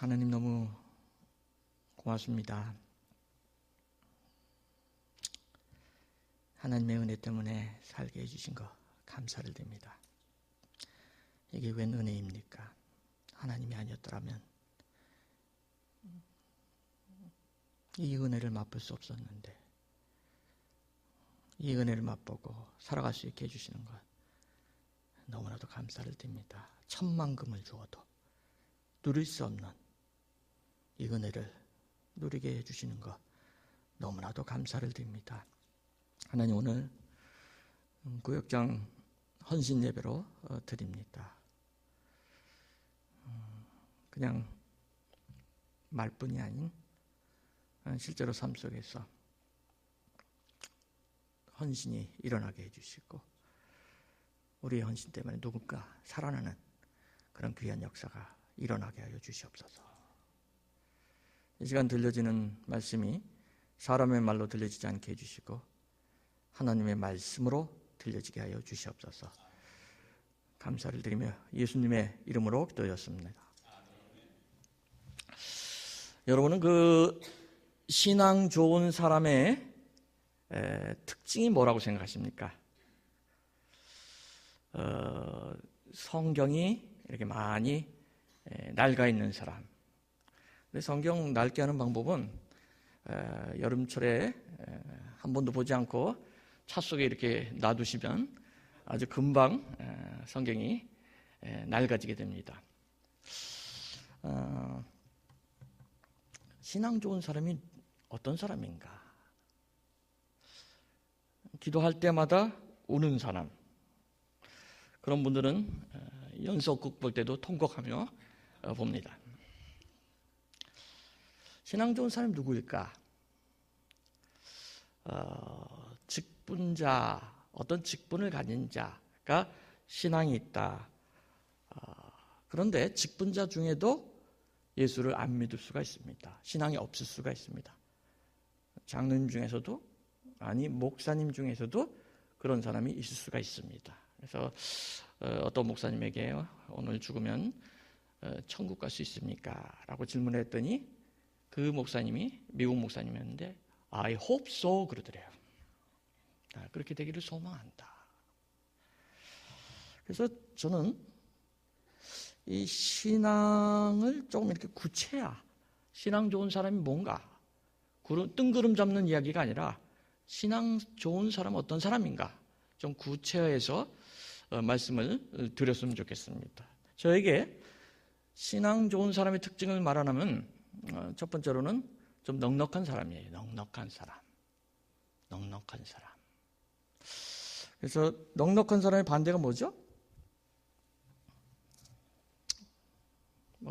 하나님 너무 고맙습니다. 하나님의 은혜 때문에 살게 해주신 거 감사를 드립니다. 이게 웬 은혜입니까? 하나님이 아니었더라면 이 은혜를 맛볼 수 없었는데 이 은혜를 맛보고 살아갈 수 있게 해주시는 것 너무나도 감사를 드립니다. 천만금을 주어도 누릴 수 없는 이 은혜를 누리게 해주시는 것 너무나도 감사를 드립니다. 하나님 오늘 구역장 헌신 예배로 드립니다. 그냥 말뿐이 아닌 실제로 삶 속에서 헌신이 일어나게 해주시고 우리의 헌신 때문에 누군가 살아나는 그런 귀한 역사가 일어나게 하여 주시옵소서. 이 시간 들려지는 말씀이 사람의 말로 들려지지 않게 해주시고 하나님의 말씀으로 들려지게 하여 주시옵소서. 감사를 드리며 예수님의 이름으로 기도했습니다. 여러분은 그 신앙 좋은 사람의 특징이 뭐라고 생각하십니까? 성경이 이렇게 많이 낡아 있는 사람. 근데 성경 낡게 하는 방법은 여름철에 한 번도 보지 않고 차 속에 이렇게 놔두시면 아주 금방 성경이 낡아지게 됩니다. 신앙 좋은 사람이 어떤 사람인가? 기도할 때마다 우는 사람. 그런 분들은 연속극 볼 때도 통곡하며 봅니다. 신앙 좋은 사람이 누구일까? 직분자, 어떤 직분을 가진 자가 신앙이 있다. 그런데 직분자 중에도 예수를 안 믿을 수가 있습니다. 신앙이 없을 수가 있습니다. 장로님 중에서도 아니 목사님 중에서도 그런 사람이 있을 수가 있습니다. 그래서 어떤 목사님에게 오늘 죽으면 천국 갈 수 있습니까? 라고 질문을 했더니 그 목사님이 미국 목사님이었는데 I hope so 그러더래요. 그렇게 되기를 소망한다. 그래서 저는 이 신앙을 조금 이렇게 구체화, 신앙 좋은 사람이 뭔가 뜬구름 잡는 이야기가 아니라 신앙 좋은 사람은 어떤 사람인가 좀 구체화해서 말씀을 드렸으면 좋겠습니다. 저에게 신앙 좋은 사람의 특징을 말하면 첫 번째로는 좀 넉넉한 사람이에요. 넉넉한 사람. 그래서 넉넉한 사람의 반대가 뭐죠?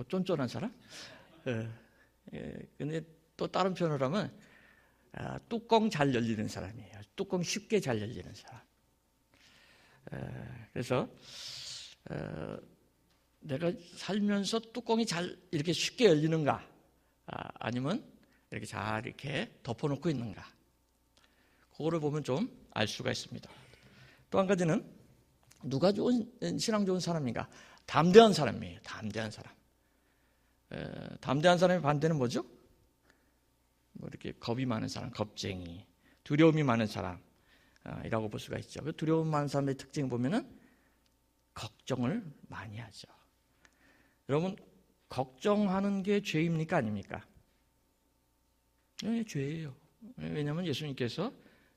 쫀쫀한 사람? 근데 또 다른 표현을 하면 뚜껑 잘 열리는 사람이에요. 뚜껑 쉽게 잘 열리는 사람. 그래서 내가 살면서 뚜껑이 잘 이렇게 쉽게 열리는가? 아니면 이렇게 잘 이렇게 덮어놓고 있는가? 그거를 보면 좀 알 수가 있습니다. 또 한 가지는 누가 신앙 좋은 사람인가? 담대한 사람이에요. 담대한 사람. 담대한 사람의 반대는 뭐죠? 뭐 이렇게 겁이 많은 사람, 겁쟁이, 두려움이 많은 사람이라고 볼 수가 있죠. 그 두려움 많은 사람의 특징을 보면은 걱정을 많이 하죠. 여러분, 걱정하는 게 죄입니까? 아닙니까? 네, 죄예요. 왜냐하면 예수님께서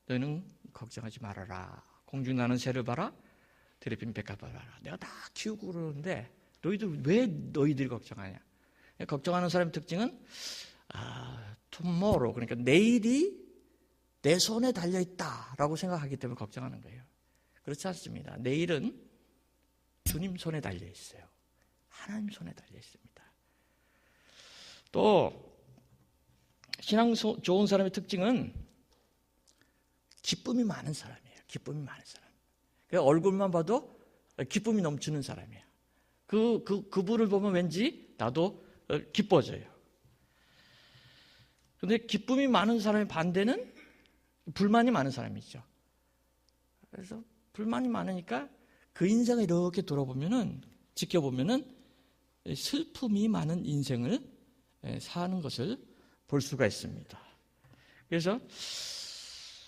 너희는 걱정하지 말아라. 공중 나는 새를 봐라. 들에 핀 백합 봐라. 내가 다 키우고 그러는데 너희들 왜 너희들이 걱정하냐? 걱정하는 사람의 특징은 tomorrow, 그러니까 내일이 내 손에 달려있다라고 생각하기 때문에 걱정하는 거예요. 그렇지 않습니다. 내일은 주님 손에 달려있어요. 하나님 손에 달려있습니다. 또 신앙 좋은 사람의 특징은 기쁨이 많은 사람이에요. 기쁨이 많은 사람. 얼굴만 봐도 기쁨이 넘치는 사람이에요. 그분을 보면 왠지 나도 기뻐져요. 그런데 기쁨이 많은 사람의 반대는 불만이 많은 사람이죠. 그래서 불만이 많으니까 그 인생을 이렇게 돌아보면은, 지켜보면은 슬픔이 많은 인생을 사는 것을 볼 수가 있습니다. 그래서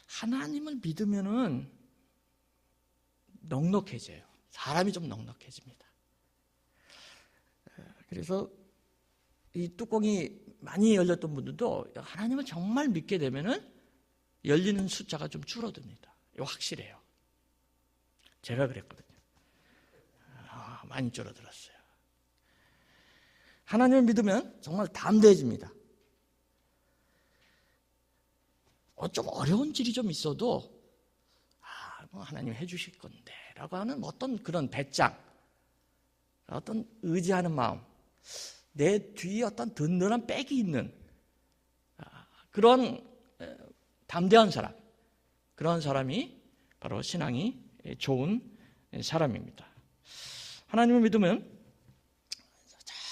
하나님을 믿으면은 넉넉해져요. 사람이 좀 넉넉해집니다. 그래서 이 뚜껑이 많이 열렸던 분들도 하나님을 정말 믿게 되면은 열리는 숫자가 좀 줄어듭니다. 이거 확실해요. 제가 그랬거든요. 많이 줄어들었어요. 하나님을 믿으면 정말 담대해집니다. 좀 어려운 일이 좀 있어도 뭐 하나님 해주실 건데 라고 하는 어떤 그런 배짱, 어떤 의지하는 마음, 내 뒤에 어떤 든든한 백이 있는 그런 담대한 사람, 그런 사람이 바로 신앙이 좋은 사람입니다. 하나님을 믿으면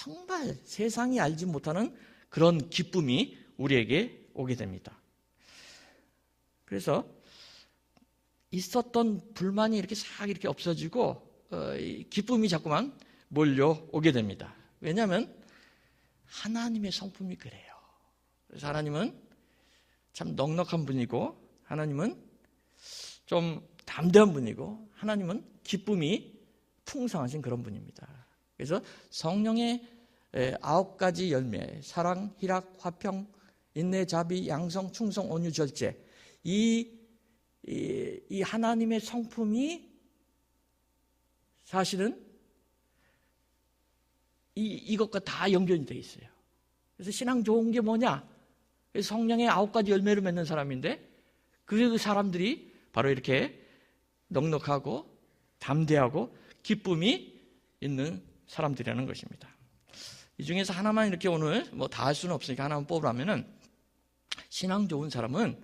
정말 세상이 알지 못하는 그런 기쁨이 우리에게 오게 됩니다. 그래서 있었던 불만이 이렇게 싹 이렇게 없어지고 기쁨이 자꾸만 몰려오게 됩니다. 왜냐하면 하나님의 성품이 그래요. 그래서 하나님은 참 넉넉한 분이고, 하나님은 좀 담대한 분이고, 하나님은 기쁨이 풍성하신 그런 분입니다. 그래서 성령의 9가지 열매, 사랑, 희락, 화평, 인내, 자비, 양성, 충성, 온유, 절제, 이 하나님의 성품이 사실은 이것과 다 연결이 되어 있어요. 그래서 신앙 좋은 게 뭐냐? 성령의 9가지 열매를 맺는 사람인데, 그 사람들이 바로 이렇게 넉넉하고 담대하고 기쁨이 있는 사람들이라는 것입니다. 이 중에서 하나만 이렇게 오늘 뭐 다 할 수는 없으니까 하나만 뽑으라면은, 신앙 좋은 사람은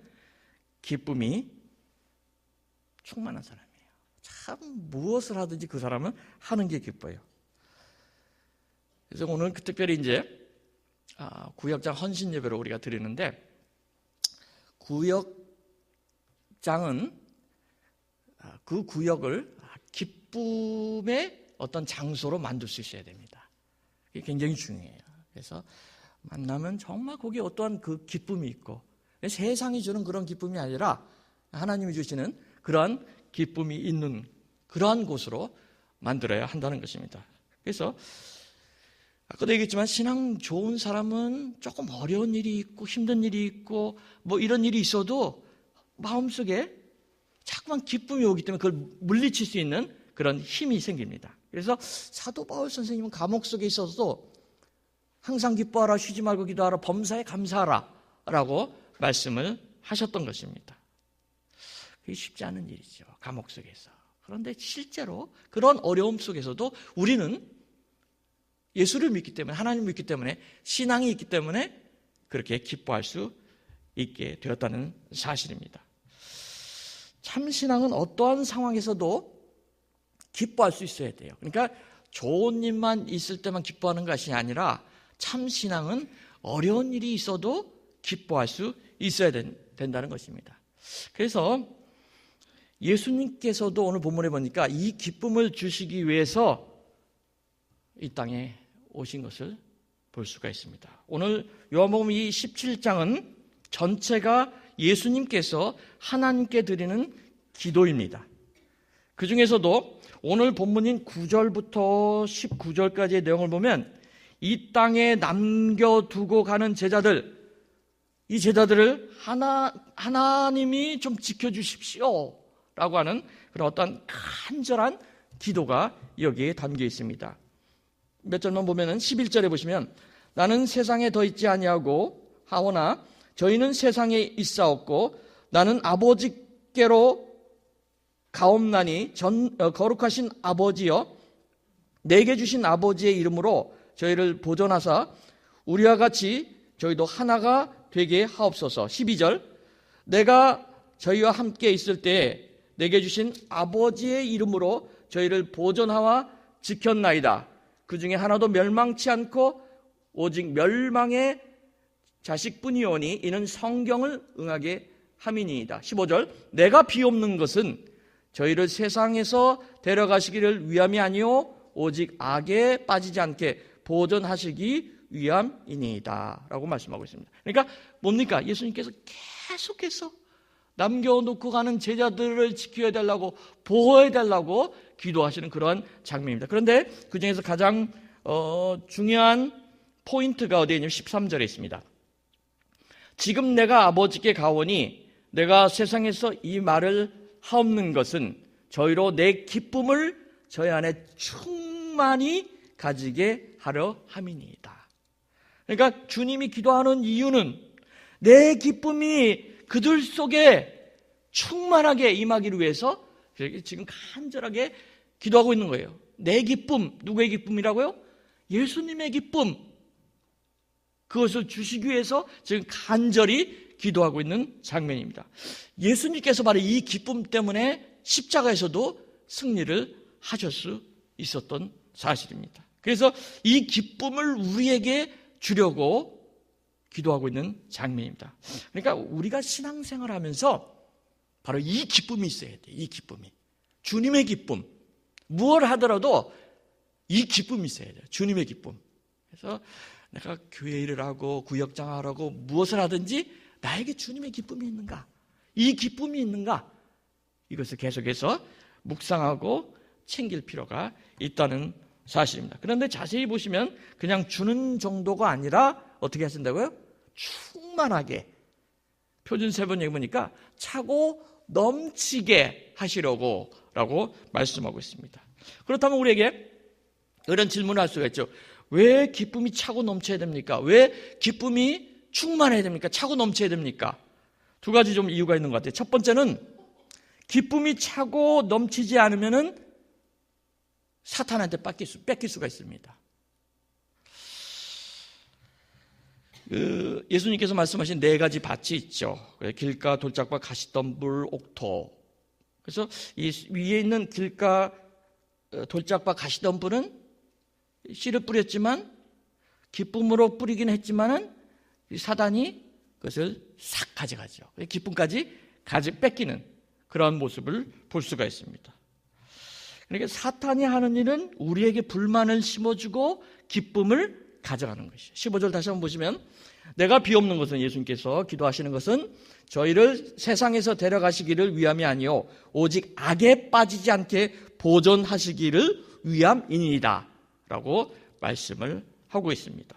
기쁨이 충만한 사람이에요. 참 무엇을 하든지 그 사람은 하는 게 기뻐요. 그래서 오늘 특별히 이제 구역장 헌신 예배를 우리가 드리는데, 구역장은 그 구역을 기쁨의 어떤 장소로 만들 수 있어야 됩니다. 이게 굉장히 중요해요. 그래서 만나면 정말 거기에 어떠한 그 기쁨이 있고, 세상이 주는 그런 기쁨이 아니라 하나님이 주시는 그러한 기쁨이 있는 그러한 곳으로 만들어야 한다는 것입니다. 그래서 아까도 얘기했지만 신앙 좋은 사람은 조금 어려운 일이 있고 힘든 일이 있고 뭐 이런 일이 있어도 마음속에 자꾸만 기쁨이 오기 때문에 그걸 물리칠 수 있는 그런 힘이 생깁니다. 그래서 사도 바울 선생님은 감옥 속에 있어서도 항상 기뻐하라, 쉬지 말고 기도하라, 범사에 감사하라 라고 말씀을 하셨던 것입니다. 그게 쉽지 않은 일이죠, 감옥 속에서. 그런데 실제로 그런 어려움 속에서도 우리는 예수를 믿기 때문에, 하나님을 믿기 때문에, 신앙이 있기 때문에 그렇게 기뻐할 수 있게 되었다는 사실입니다. 참 신앙은 어떠한 상황에서도 기뻐할 수 있어야 돼요. 그러니까 좋은 일만 있을 때만 기뻐하는 것이 아니라 참 신앙은 어려운 일이 있어도 기뻐할 수 있어야 된다는 것입니다. 그래서 예수님께서도 오늘 본문에 보니까 이 기쁨을 주시기 위해서 이 땅에 오신 것을 볼 수가 있습니다. 오늘 요한복음 이 17장은 전체가 예수님께서 하나님께 드리는 기도입니다. 그 중에서도 오늘 본문인 9절부터 19절까지의 내용을 보면 이 땅에 남겨두고 가는 제자들, 이 제자들을 하나님이 좀 지켜주십시오 라고 하는 그런 어떤 간절한 기도가 여기에 담겨 있습니다. 몇 절만 보면은 11절에 보시면 나는 세상에 더 있지 아니하고 하오나 저희는 세상에 있사옵고 나는 아버지께로 가옵나니 거룩하신 아버지여 내게 주신 아버지의 이름으로 저희를 보존하사 우리와 같이 저희도 하나가 되게 하옵소서. 12절 내가 저희와 함께 있을 때에 내게 주신 아버지의 이름으로 저희를 보존하와 지켰나이다. 그 중에 하나도 멸망치 않고 오직 멸망의 자식뿐이오니 이는 성경을 응하게 함이니이다. 15절 내가 비옵는 것은 저희를 세상에서 데려가시기를 위함이 아니오 오직 악에 빠지지 않게 보존하시기 위함이니이다 라고 말씀하고 있습니다. 그러니까 뭡니까? 예수님께서 계속해서 남겨놓고 가는 제자들을 지켜야 되려고, 보호해야 되려고 기도하시는 그러한 장면입니다. 그런데 그 중에서 가장 중요한 포인트가 어디에 있냐면 13절에 있습니다. 지금 내가 아버지께 가오니 내가 세상에서 이 말을 하옵는 것은 저희로 내 기쁨을 저희 안에 충만히 가지게 하려 함이니이다. 그러니까 주님이 기도하는 이유는 내 기쁨이 그들 속에 충만하게 임하기를 위해서 지금 간절하게 기도하고 있는 거예요. 내 기쁨, 누구의 기쁨이라고요? 예수님의 기쁨. 그것을 주시기 위해서 지금 간절히 기도하고 있는 장면입니다. 예수님께서 바로 이 기쁨 때문에 십자가에서도 승리를 하실 수 있었던 사실입니다. 그래서 이 기쁨을 우리에게 주려고 기도하고 있는 장면입니다. 그러니까 우리가 신앙생활을 하면서 바로 이 기쁨이 있어야 돼요. 이 기쁨이. 주님의 기쁨. 무엇을 하더라도 이 기쁨이 있어야 돼요. 주님의 기쁨. 그래서 내가 교회 일을 하고 구역장을 하고 무엇을 하든지 나에게 주님의 기쁨이 있는가? 이 기쁨이 있는가? 이것을 계속해서 묵상하고 챙길 필요가 있다는 사실입니다. 그런데 자세히 보시면 그냥 주는 정도가 아니라 어떻게 하신다고요? 충만하게. 표준 세번역 보니까 차고 넘치게 하시려고 라고 말씀하고 있습니다. 그렇다면 우리에게 이런 질문을 할 수가 있죠. 왜 기쁨이 차고 넘쳐야 됩니까? 왜 기쁨이 충만해야 됩니까? 차고 넘쳐야 됩니까? 두 가지 좀 이유가 있는 것 같아요. 첫 번째는 기쁨이 차고 넘치지 않으면은 사탄한테 뺏길 수가 있습니다. 예수님께서 말씀하신 네 가지 밭이 있죠. 길가, 돌짝밭, 가시덤불, 옥토. 그래서 이 위에 있는 길가, 돌짝밭, 가시덤불은 씨를 뿌렸지만 기쁨으로 뿌리긴 했지만은 사단이 그것을 싹 가져가죠. 기쁨까지 뺏기는 그런 모습을 볼 수가 있습니다. 그러니까 사탄이 하는 일은 우리에게 불만을 심어주고 기쁨을 가져가는 것이에요. 15절 다시 한번 보시면 내가 비옵는 것은 예수님께서 기도하시는 것은 저희를 세상에서 데려가시기를 위함이 아니요 오직 악에 빠지지 않게 보존하시기를 위함이니이다 라고 말씀을 하고 있습니다.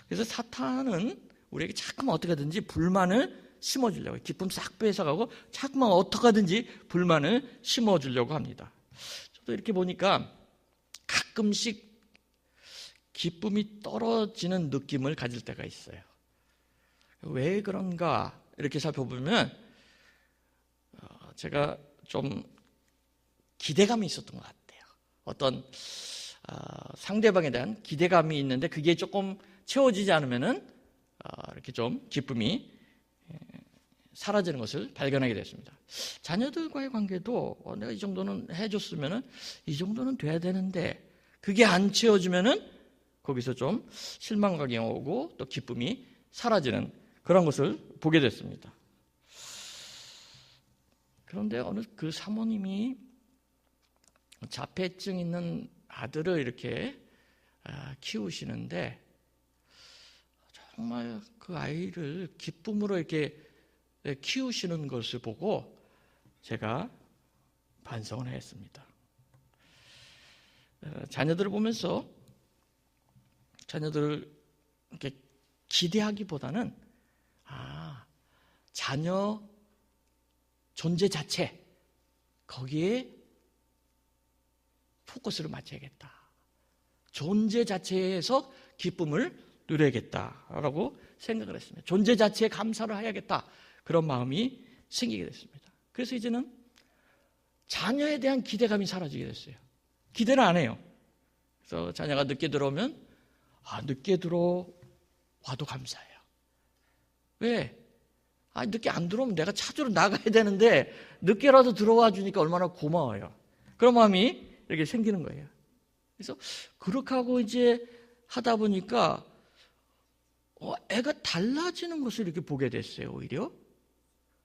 그래서 사탄은 우리에게 자꾸만 어떻게 하든지 불만을 심어주려고 해요. 기쁨 싹 뺏어가고 자꾸만 어떻게 하든지 불만을 심어주려고 합니다. 저도 이렇게 보니까 가끔씩 기쁨이 떨어지는 느낌을 가질 때가 있어요. 왜 그런가 이렇게 살펴보면 제가 좀 기대감이 있었던 것 같아요. 어떤 상대방에 대한 기대감이 있는데 그게 조금 채워지지 않으면은 이렇게 좀 기쁨이 사라지는 것을 발견하게 됐습니다. 자녀들과의 관계도 내가 이 정도는 해줬으면은 이 정도는 돼야 되는데 그게 안 채워지면은 거기서 좀 실망감이 오고 또 기쁨이 사라지는 그런 것을 보게 됐습니다. 그런데 어느 그 사모님이 자폐증 있는 아들을 이렇게 키우시는데 정말 그 아이를 기쁨으로 이렇게 키우시는 것을 보고 제가 반성을 했습니다. 자녀들을 보면서 자녀들을 이렇게 기대하기보다는 자녀 존재 자체 거기에 포커스를 맞춰야겠다. 존재 자체에서 기쁨을 누려야겠다라고 생각을 했습니다. 존재 자체에 감사를 해야겠다. 그런 마음이 생기게 됐습니다. 그래서 이제는 자녀에 대한 기대감이 사라지게 됐어요. 기대를 안 해요. 그래서 자녀가 늦게 들어오면 늦게 들어와도 감사해요. 왜? 늦게 안 들어오면 내가 찾으러 나가야 되는데 늦게라도 들어와 주니까 얼마나 고마워요. 그런 마음이 이렇게 생기는 거예요. 그래서 그렇게 하고 이제 하다 보니까 애가 달라지는 것을 이렇게 보게 됐어요, 오히려.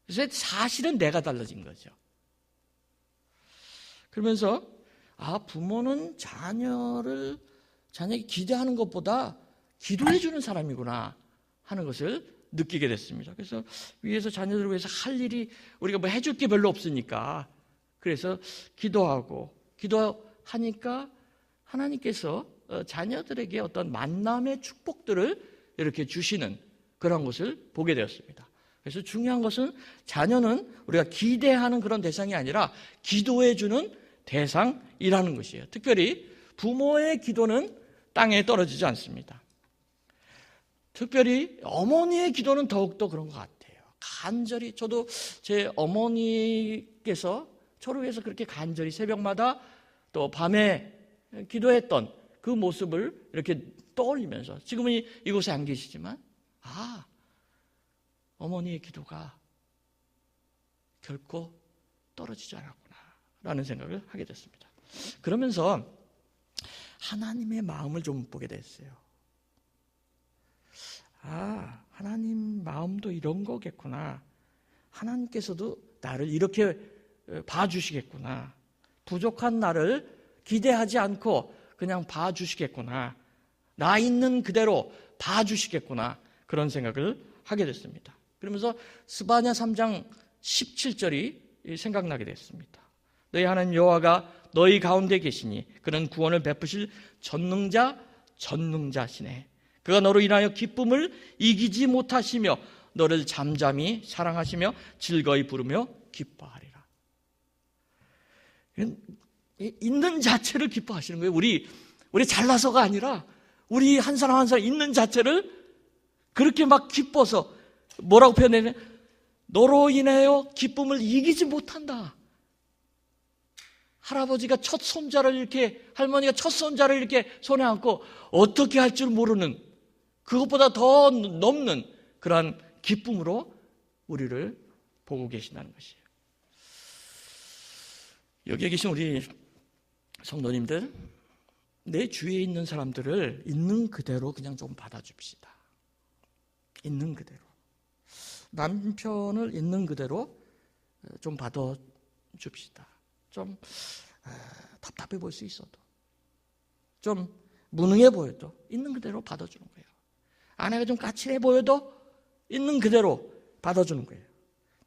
그래서 사실은 내가 달라진 거죠. 그러면서 부모는 자녀에게 기대하는 것보다 기도해 주는 사람이구나 하는 것을 느끼게 됐습니다. 그래서 위에서 자녀들을 위해서 할 일이 우리가 뭐 해줄 게 별로 없으니까 그래서 기도하니까 하나님께서 자녀들에게 어떤 만남의 축복들을 이렇게 주시는 그런 것을 보게 되었습니다. 그래서 중요한 것은 자녀는 우리가 기대하는 그런 대상이 아니라 기도해 주는 대상이라는 것이에요. 특별히 부모의 기도는 땅에 떨어지지 않습니다. 특별히 어머니의 기도는 더욱더 그런 것 같아요. 간절히 저도 제 어머니께서 저를 위해서 그렇게 간절히 새벽마다 또 밤에 기도했던 그 모습을 이렇게 떠올리면서 지금은 이곳에 안 계시지만 어머니의 기도가 결코 떨어지지 않았구나 라는 생각을 하게 됐습니다. 그러면서 하나님의 마음을 좀 보게 됐어요. 하나님 마음도 이런 거겠구나. 하나님께서도 나를 이렇게 봐주시겠구나. 부족한 나를 기대하지 않고 그냥 봐주시겠구나. 나 있는 그대로 봐주시겠구나. 그런 생각을 하게 됐습니다. 그러면서 스바냐 3장 17절이 생각나게 됐습니다. 너희 하나님 여호와가 너희 가운데 계시니 그는 구원을 베푸실 전능자시네. 그가 너로 인하여 기쁨을 이기지 못하시며 너를 잠잠히 사랑하시며 즐거이 부르며 기뻐하리라. 있는 자체를 기뻐하시는 거예요. 우리 잘나서가 아니라 우리 한 사람 한 사람 있는 자체를 그렇게 막 기뻐서 뭐라고 표현해요? 너로 인하여 기쁨을 이기지 못한다. 할아버지가 첫 손자를 이렇게, 할머니가 첫 손자를 이렇게 손에 안고 어떻게 할 줄 모르는, 그것보다 더 넘는 그러한 기쁨으로 우리를 보고 계신다는 것이에요. 여기에 계신 우리 성도님들, 내 주위에 있는 사람들을 있는 그대로 그냥 좀 받아줍시다. 있는 그대로. 남편을 있는 그대로 좀 받아줍시다. 좀 답답해 보일 수 있어도, 좀 무능해 보여도 있는 그대로 받아주는 거예요. 아내가 좀 까칠해 보여도 있는 그대로 받아주는 거예요.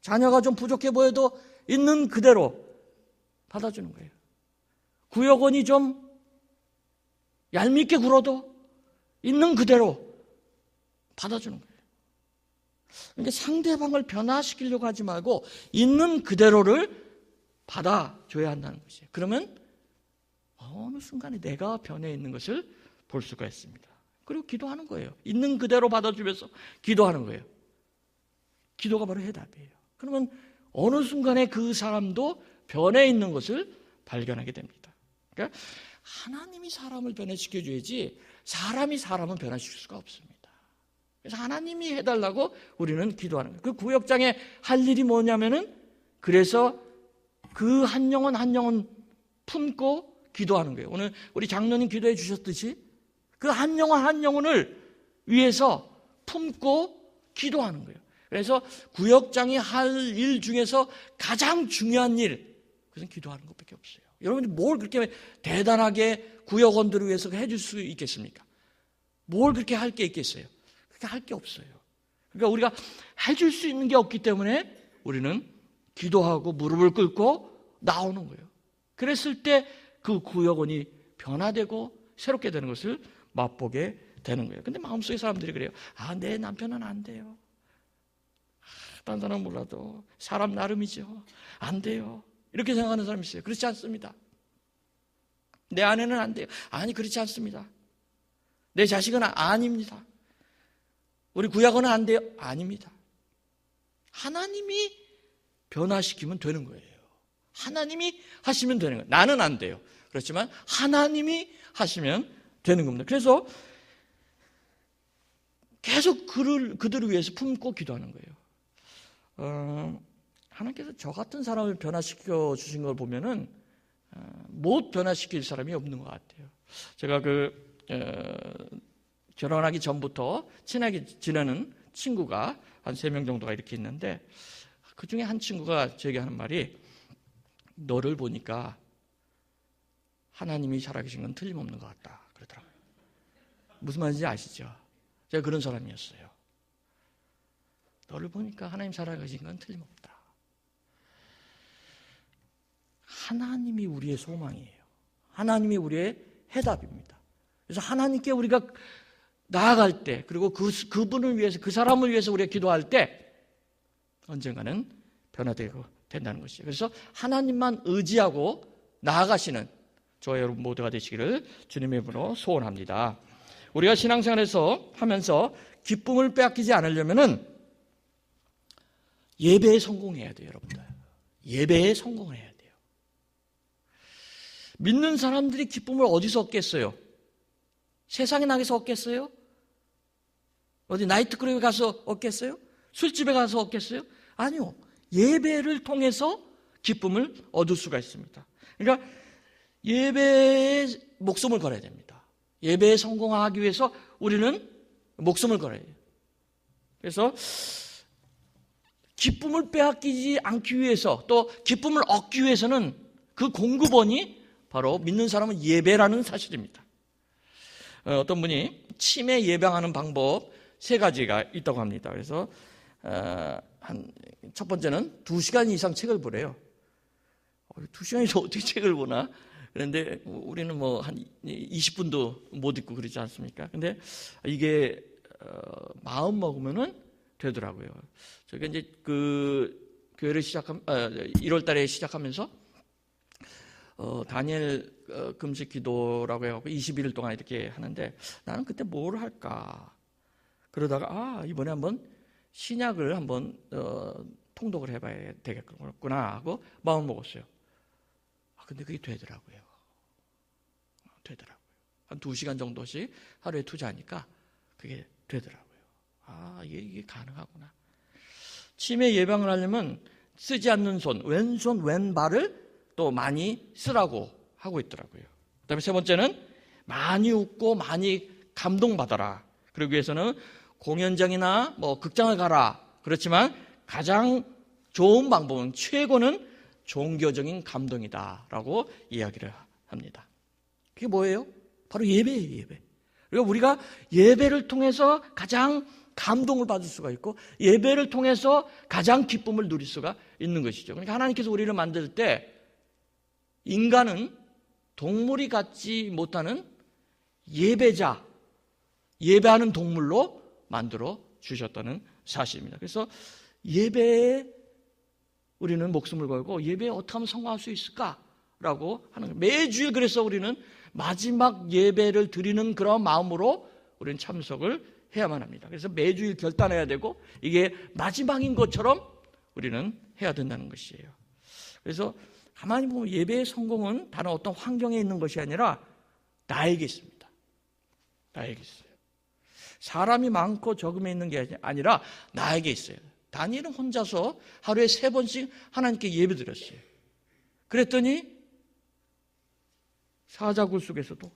자녀가 좀 부족해 보여도 있는 그대로 받아주는 거예요. 구역원이 좀 얄밉게 굴어도 있는 그대로 받아주는 거예요. 그러니까 상대방을 변화시키려고 하지 말고 있는 그대로를 받아줘야 한다는 것이에요. 그러면 어느 순간에 내가 변해 있는 것을 볼 수가 있습니다. 그리고 기도하는 거예요. 있는 그대로 받아주면서 기도하는 거예요. 기도가 바로 해답이에요. 그러면 어느 순간에 그 사람도 변해 있는 것을 발견하게 됩니다. 그러니까 하나님이 사람을 변화시켜줘야지 사람이 사람을 변화시킬 수가 없습니다. 그래서 하나님이 해달라고 우리는 기도하는 거예요. 그 구역장에 할 일이 뭐냐면은 그래서 그 한 영혼 한 영혼 품고 기도하는 거예요. 오늘 우리 장로님 기도해 주셨듯이 그 한 영혼 한 영혼을 위해서 품고 기도하는 거예요. 그래서 구역장이 할 일 중에서 가장 중요한 일, 그것은 기도하는 것밖에 없어요. 여러분이 뭘 그렇게 대단하게 구역원들을 위해서 해줄 수 있겠습니까? 뭘 그렇게 할 게 있겠어요? 그렇게 할 게 없어요. 그러니까 우리가 해줄 수 있는 게 없기 때문에 우리는 기도하고 무릎을 꿇고 나오는 거예요. 그랬을 때 그 구역원이 변화되고 새롭게 되는 것을 맛보게 되는 거예요. 근데 마음속에 사람들이 그래요. 내 남편은 안 돼요. 다른 사람은 몰라도 사람 나름이죠. 안 돼요. 이렇게 생각하는 사람이 있어요. 그렇지 않습니다. 내 아내는 안 돼요. 아니, 그렇지 않습니다. 내 자식은 아닙니다. 우리 구약원은 안 돼요. 아닙니다. 하나님이 변화시키면 되는 거예요. 하나님이 하시면 되는 거예요. 나는 안 돼요. 그렇지만 하나님이 하시면 되는 겁니다. 그래서 계속 그들을 위해서 품고 기도하는 거예요. 하나님께서 저 같은 사람을 변화시켜 주신 걸 보면은 못 변화시킬 사람이 없는 것 같아요. 제가 결혼하기 전부터 친하게 지내는 친구가 한 3명 정도가 이렇게 있는데 그 중에 한 친구가 저에게 하는 말이 너를 보니까 하나님이 살아계신 건 틀림없는 것 같다 그러더라고요. 무슨 말인지 아시죠? 제가 그런 사람이었어요. 너를 보니까 하나님 살아가신 건 틀림없다. 하나님이 우리의 소망이에요. 하나님이 우리의 해답입니다. 그래서 하나님께 우리가 나아갈 때, 그리고 그분을 위해서, 그 사람을 위해서 우리가 기도할 때 언젠가는 변화되고 된다는 것이죠. 그래서 하나님만 의지하고 나아가시는 저와 여러분 모두가 되시기를 주님의 이름으로 소원합니다. 우리가 신앙생활에서 하면서 기쁨을 빼앗기지 않으려면은 예배에 성공해야 돼요, 여러분들. 예배에 성공해야 돼요. 믿는 사람들이 기쁨을 어디서 얻겠어요? 세상에 나가서 얻겠어요? 어디 나이트클럽에 가서 얻겠어요? 술집에 가서 얻겠어요? 아니요. 예배를 통해서 기쁨을 얻을 수가 있습니다. 그러니까 예배에 목숨을 걸어야 됩니다. 예배에 성공하기 위해서 우리는 목숨을 걸어야 돼요. 그래서 기쁨을 빼앗기지 않기 위해서, 또 기쁨을 얻기 위해서는 그 공급원이 바로 믿는 사람은 예배라는 사실입니다. 어떤 분이 치매 예방하는 방법 3가지가 있다고 합니다. 그래서 첫 번째는 2시간 이상 책을 보래요. 2시간에서 어떻게 책을 보나? 그런데 우리는 뭐 한 20분도 못 읽고 그러지 않습니까? 근데 이게 마음 먹으면은 되더라고요. 저희가 이제 그 교회를 1월 달에 시작하면서 다니엘 금식 기도라고 해갖고 21일 동안 이렇게 하는데, 나는 그때 뭘 할까? 그러다가 이번에 한번 신약을 한번 통독을 해봐야 되겠구나 하고 마음 먹었어요. 근데 그게 되더라고요. 한 2시간 정도씩 하루에 투자하니까 그게 되더라고요. 이게 가능하구나. 치매 예방을 하려면 쓰지 않는 손, 왼손, 왼발을 또 많이 쓰라고 하고 있더라고요. 그다음에 3번째는 많이 웃고 많이 감동받아라. 그러기 위해서는 공연장이나 뭐 극장을 가라. 그렇지만 가장 좋은 방법은, 최고는 종교적인 감동이다라고 이야기를 합니다. 그게 뭐예요? 바로 예배예요, 예배. 그리고 우리가 예배를 통해서 가장 감동을 받을 수가 있고, 예배를 통해서 가장 기쁨을 누릴 수가 있는 것이죠. 그러니까 하나님께서 우리를 만들 때 인간은 동물이 갖지 못하는 예배자, 예배하는 동물로 만들어 주셨다는 사실입니다. 그래서 예배에 우리는 목숨을 걸고 예배에 어떻게 하면 성공할 수 있을까라고 하는 거예요. 매주일 그래서 우리는 마지막 예배를 드리는 그런 마음으로 우리는 참석을 해야만 합니다. 그래서 매주일 결단해야 되고, 이게 마지막인 것처럼 우리는 해야 된다는 것이에요. 그래서 가만히 보면 예배의 성공은 다른 어떤 환경에 있는 것이 아니라 나에게 있습니다. 나에게 있어요. 사람이 많고 적음에 있는 게 아니라 나에게 있어요. 다니엘은 혼자서 하루에 3번씩 하나님께 예배 드렸어요. 그랬더니 사자굴 속에서도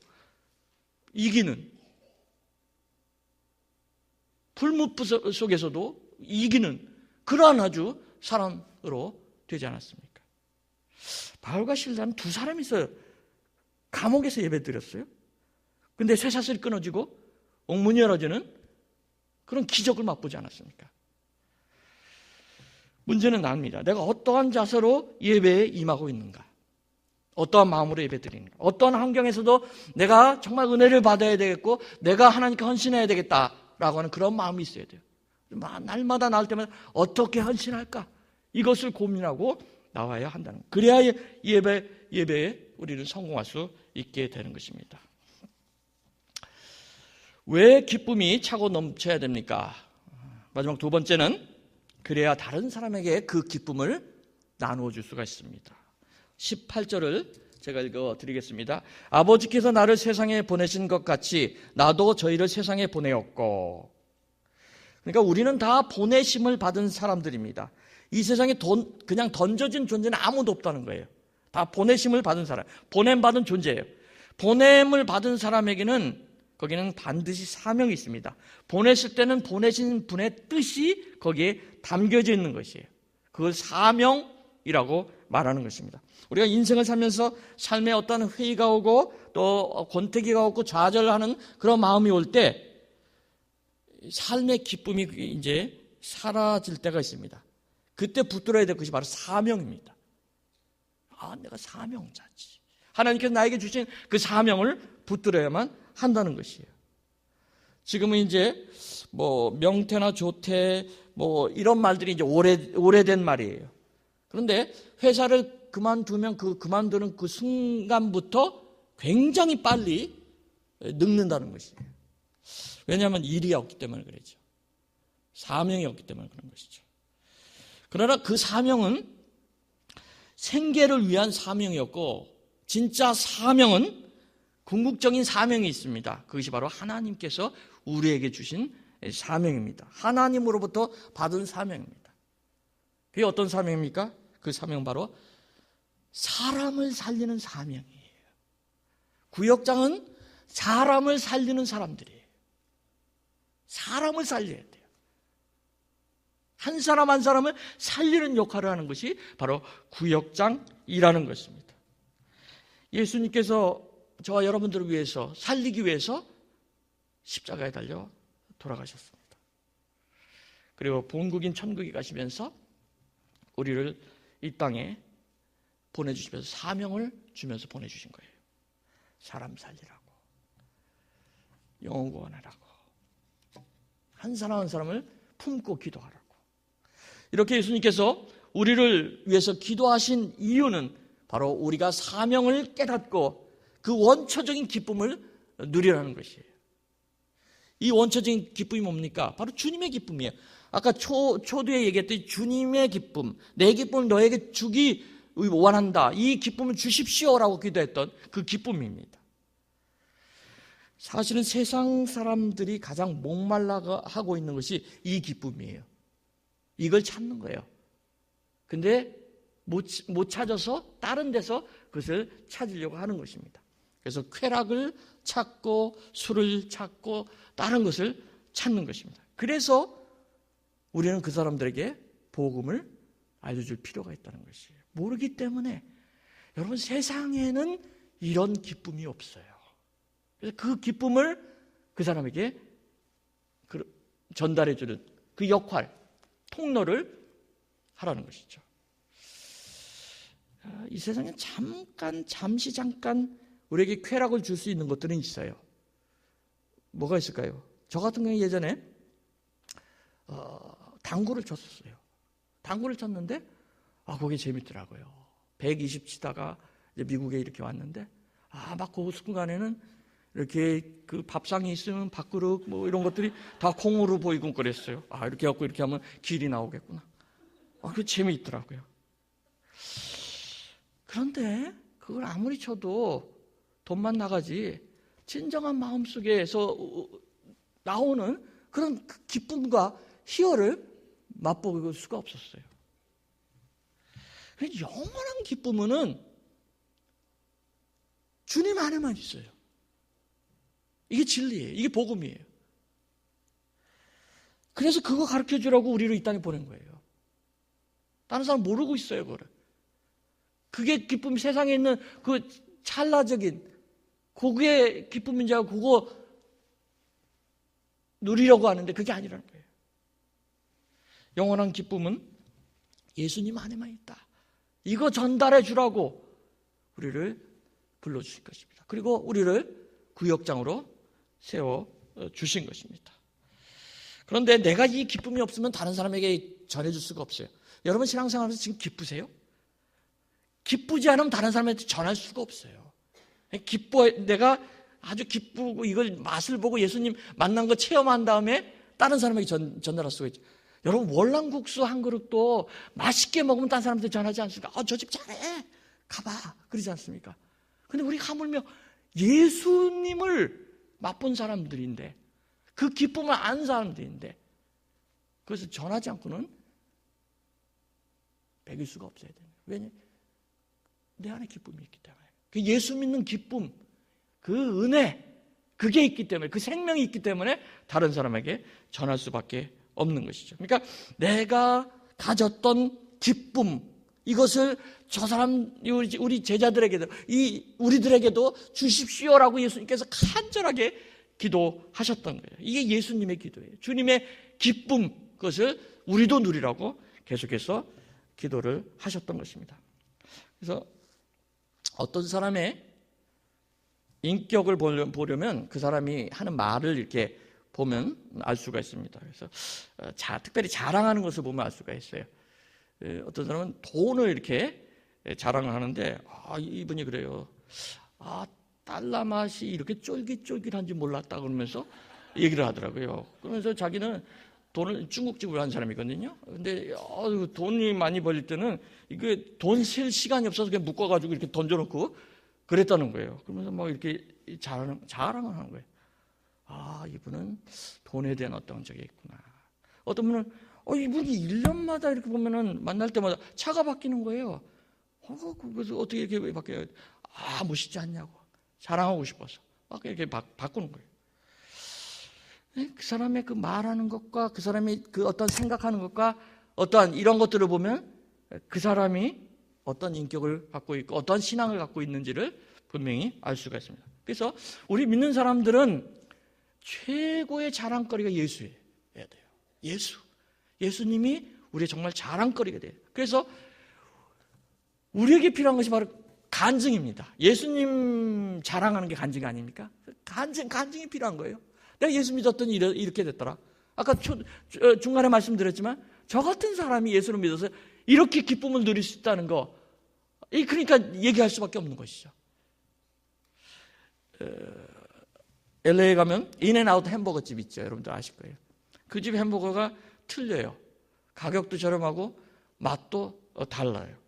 이기는, 풀무불 속에서도 이기는 그러한 아주 사람으로 되지 않았습니까? 바울과 실라는 2사람이 있어요. 감옥에서 예배 드렸어요. 근데 쇠사슬이 끊어지고 옥문이 열어지는 그런 기적을 맛보지 않았습니까? 문제는 납니다. 내가 어떠한 자세로 예배에 임하고 있는가? 어떠한 마음으로 예배 드리는가? 어떠한 환경에서도 내가 정말 은혜를 받아야 되겠고, 내가 하나님께 헌신해야 되겠다라고 하는 그런 마음이 있어야 돼요. 날마다 나올 때마다 어떻게 헌신할까? 이것을 고민하고 나와야 한다는 거예요. 그래야 예배에 우리는 성공할 수 있게 되는 것입니다. 왜 기쁨이 차고 넘쳐야 됩니까? 마지막 2번째는 그래야 다른 사람에게 그 기쁨을 나누어 줄 수가 있습니다. 18절을 제가 읽어드리겠습니다. 아버지께서 나를 세상에 보내신 것 같이 나도 저희를 세상에 보내었고. 그러니까 우리는 다 보내심을 받은 사람들입니다. 이 세상에 그냥 던져진 존재는 아무도 없다는 거예요. 다 보내심을 받은 사람, 보냄받은 존재예요. 보냄을 받은 사람에게는 거기는 반드시 사명이 있습니다. 보냈을 때는 보내신 분의 뜻이 거기에 담겨져 있는 것이에요. 그걸 사명 사명이라고 말하는 것입니다. 우리가 인생을 살면서 삶에 어떤 회의가 오고 또 권태기가 오고 좌절하는 그런 마음이 올 때 삶의 기쁨이 이제 사라질 때가 있습니다. 그때 붙들어야 될 것이 바로 사명입니다. 내가 사명자지. 하나님께서 나에게 주신 그 사명을 붙들어야만 한다는 것이에요. 지금은 이제 명태나 조태 이런 말들이 이제 오래된 말이에요. 그런데 회사를 그만두면 그만두는 그 순간부터 굉장히 빨리 늙는다는 것이에요. 왜냐하면 일이 없기 때문에 그러죠. 사명이 없기 때문에 그런 것이죠. 그러나 그 사명은 생계를 위한 사명이었고 진짜 사명은 궁극적인 사명이 있습니다. 그것이 바로 하나님께서 우리에게 주신 사명입니다. 하나님으로부터 받은 사명입니다. 그게 어떤 사명입니까? 그 사명은 바로 사람을 살리는 사명이에요. 구역장은 사람을 살리는 사람들이에요. 사람을 살려야 돼요. 한 사람 한 사람을 살리는 역할을 하는 것이 바로 구역장이라는 것입니다. 예수님께서 저와 여러분들을 위해서 살리기 위해서 십자가에 달려 돌아가셨습니다. 그리고 본국인 천국에 가시면서 우리를 이 땅에 보내주시면서 사명을 주면서 보내주신 거예요. 사람 살리라고, 영혼 구원하라고, 한 사람 한 사람을 품고 기도하라고. 이렇게 예수님께서 우리를 위해서 기도하신 이유는 바로 우리가 사명을 깨닫고 그 원초적인 기쁨을 누리라는 것이에요. 이 원초적인 기쁨이 뭡니까? 바로 주님의 기쁨이에요. 아까 초두에 얘기했던 주님의 기쁨, 내 기쁨을 너에게 주기 원한다. 이 기쁨을 주십시오라고 기도했던 그 기쁨입니다. 사실은 세상 사람들이 가장 목말라하고 있는 것이 이 기쁨이에요. 이걸 찾는 거예요. 근데 못 찾아서 다른 데서 그것을 찾으려고 하는 것입니다. 그래서 쾌락을 찾고 술을 찾고 다른 것을 찾는 것입니다. 그래서 우리는 그 사람들에게 복음을 알려줄 필요가 있다는 것이에요. 모르기 때문에 여러분 세상에는 이런 기쁨이 없어요. 그래서 그 기쁨을 그 사람에게 전달해주는 그 역할, 통로를 하라는 것이죠. 이 세상에 잠시 우리에게 쾌락을 줄 수 있는 것들은 있어요. 뭐가 있을까요? 저 같은 경우에 예전에 당구를 쳤었어요. 당구를 쳤는데 그게 재밌더라고요. 120 치다가 이제 미국에 이렇게 왔는데 막 그 순간에는 이렇게 그 밥상이 있으면 밥그릇 이런 것들이 다 콩으로 보이고 그랬어요. 이렇게 갖고 이렇게 하면 길이 나오겠구나. 그게 재미있더라고요. 그런데 그걸 아무리 쳐도 돈만 나가지 진정한 마음속에서 나오는 그런 기쁨과 희열을 맛볼 수가 없었어요. 영원한 기쁨은 주님 안에만 있어요. 이게 진리예요. 이게 복음이에요. 그래서 그거 가르쳐주라고 우리를 이 땅에 보낸 거예요. 다른 사람 모르고 있어요, 그거를. 그게 기쁨이 세상에 있는 그 찰나적인 그게 기쁨인 줄 알고 그거 누리려고 하는데 그게 아니라는 거예요. 영원한 기쁨은 예수님 안에만 있다. 이거 전달해 주라고 우리를 불러주신 것입니다. 그리고 우리를 구역장으로 세워 주신 것입니다. 그런데 내가 이 기쁨이 없으면 다른 사람에게 전해줄 수가 없어요. 여러분 신앙생활에서 지금 기쁘세요? 기쁘지 않으면 다른 사람한테 전할 수가 없어요. 내가 아주 기쁘고 이걸 맛을 보고 예수님 만난 거 체험한 다음에 다른 사람에게 전달할 수가 있죠. 여러분 월남국수 한 그릇도 맛있게 먹으면 다른 사람한테 전하지 않습니까? 저 집 잘해 가봐 그러지 않습니까? 근데 우리가 하물며 예수님을 맛본 사람들인데 그 기쁨을 아는 사람들인데 그것을 전하지 않고는 배길 수가 없어야 돼요. 왜냐? 내 안에 기쁨이 있기 때문에. 그 예수 믿는 기쁨, 그 은혜, 그게 있기 때문에, 그 생명이 있기 때문에 다른 사람에게 전할 수밖에 없는 것이죠. 그러니까 내가 가졌던 기쁨, 이것을 저 사람, 우리 제자들에게도, 우리들에게도 주십시오라고 예수님께서 간절하게 기도하셨던 거예요. 이게 예수님의 기도예요. 주님의 기쁨, 그것을 우리도 누리라고 계속해서 기도를 하셨던 것입니다. 그래서 어떤 사람의 인격을 보려면 그 사람이 하는 말을 이렇게 보면 알 수가 있습니다. 그래서 특별히 자랑하는 것을 보면 알 수가 있어요. 어떤 사람은 돈을 이렇게 자랑을 하는데, 이분이 그래요. 달러 맛이 이렇게 쫄깃쫄깃한지 몰랐다 그러면서 얘기를 하더라고요. 그러면서 자기는 돈을 중국집을 한 사람이거든요. 근데 돈이 많이 벌릴 때는 이게 돈 셀 시간이 없어서 그냥 묶어가지고 이렇게 던져놓고 그랬다는 거예요. 그러면서 막 이렇게 자랑을 하는 거예요. 이분은 돈에 대한 어떤 적이 있구나. 어떤 분은 이분이 1년마다 이렇게 보면은 만날 때마다 차가 바뀌는 거예요. 그래서 어떻게 이렇게 바뀌어요? 멋있지 않냐고. 자랑하고 싶어서 막 이렇게 바꾸는 거예요. 그 사람의 그 말하는 것과 그 사람이 그 어떤 생각하는 것과 어떠한 이런 것들을 보면 그 사람이 어떤 인격을 갖고 있고 어떤 신앙을 갖고 있는지를 분명히 알 수가 있습니다. 그래서 우리 믿는 사람들은 최고의 자랑거리가 예수여야 돼요. 예수님이 우리의 정말 자랑거리가 돼요. 그래서 우리에게 필요한 것이 바로 간증입니다. 예수님 자랑하는 게 간증 아닙니까? 간증이 필요한 거예요. 내가 예수 믿었더니 이렇게 됐더라. 아까 중간에 말씀드렸지만 저 같은 사람이 예수를 믿어서 이렇게 기쁨을 누릴 수 있다는 거, 그러니까 얘기할 수밖에 없는 것이죠. LA에 가면 인앤아웃 햄버거 집 있죠. 여러분들 아실 거예요. 그 집 햄버거가 틀려요. 가격도 저렴하고 맛도 달라요.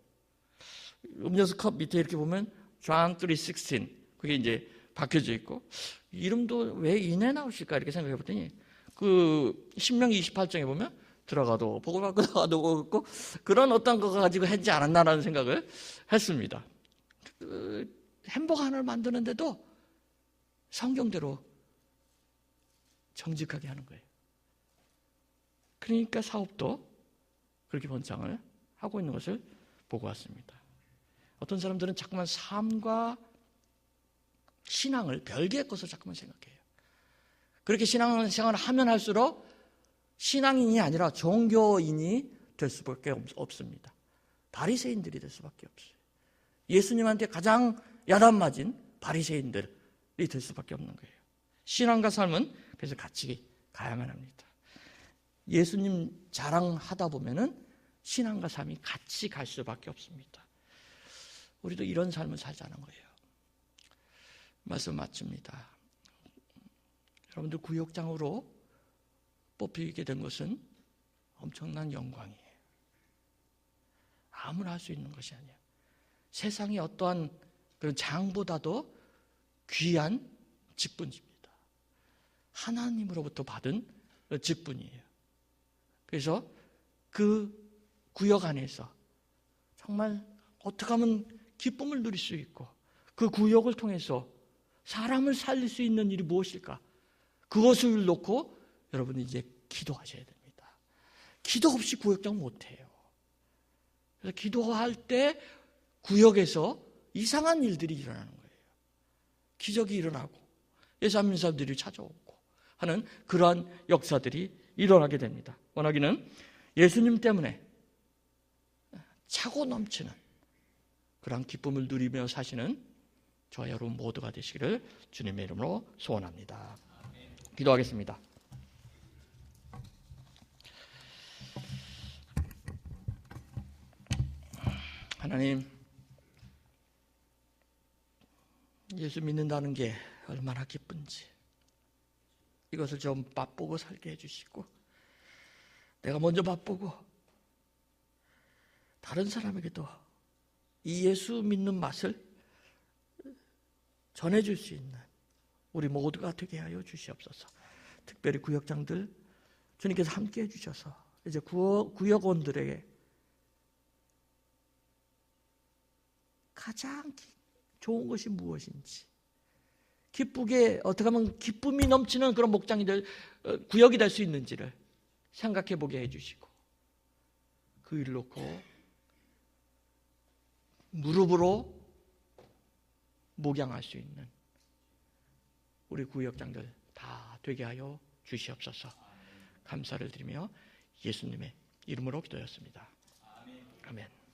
음료수 컵 밑에 이렇게 보면 John 3:16 그게 이제 박혀져 있고, 이름도 왜 인앤아웃일까 이렇게 생각해 봤더니 그 신명기 28장에 보면 들어가도 복을 받고 나가도 없고 그런 어떤 거 가지고 했지 않았나라는 생각을 했습니다. 햄버거 하나를 만드는데도 성경대로 정직하게 하는 거예요. 그러니까 사업도 그렇게 번창을 하고 있는 것을 보고 왔습니다. 어떤 사람들은 자꾸만 삶과 신앙을 별개의 것으로 자꾸만 생각해요. 그렇게 신앙생활을 하면 할수록 신앙인이 아니라 종교인이 될 수밖에 없습니다. 바리새인들이 될 수밖에 없어요. 예수님한테 가장 야단맞은 바리새인들이 될 수밖에 없는 거예요. 신앙과 삶은 그래서 같이 가야만 합니다. 예수님 자랑하다 보면은 신앙과 삶이 같이 갈 수밖에 없습니다. 우리도 이런 삶을 살자는 거예요. 말씀 마칩니다. 여러분들 구역장으로 뽑히게 된 것은 엄청난 영광이에요. 아무나 할 수 있는 것이 아니에요. 세상의 어떠한 그런 장보다도 귀한 직분입니다. 하나님으로부터 받은 직분이에요. 그래서 그 구역 안에서 정말 어떻게 하면 기쁨을 누릴 수 있고 그 구역을 통해서 사람을 살릴 수 있는 일이 무엇일까? 그것을 놓고 여러분이 이제 기도하셔야 됩니다. 기도 없이 구역장 못해요. 그래서 기도할 때 구역에서 이상한 일들이 일어나는 거예요. 기적이 일어나고 예수 안 믿는 사람들이 찾아오고 하는 그러한 역사들이 일어나게 됩니다. 원하기는 예수님 때문에 차고 넘치는 그런 기쁨을 누리며 사시는 저와 여러분 모두가 되시기를 주님의 이름으로 소원합니다. 기도하겠습니다. 하나님, 예수 믿는다는 게 얼마나 기쁜지 이것을 좀 맛보고 살게 해주시고 내가 먼저 맛보고 다른 사람에게도 이 예수 믿는 맛을 전해줄 수 있는 우리 모두가 되게 하여 주시옵소서. 특별히 구역장들 주님께서 함께 해주셔서 이제 구역원들에게 가장 좋은 것이 무엇인지 기쁘게 어떻게 하면 기쁨이 넘치는 그런 목장이 구역이 될 수 있는지를 생각해 보게 해주시고 그 일을 놓고 무릎으로 목양할 수 있는 우리 구역장들 다 되게 하여 주시옵소서. 감사를 드리며 예수님의 이름으로 기도했습니다. 아멘.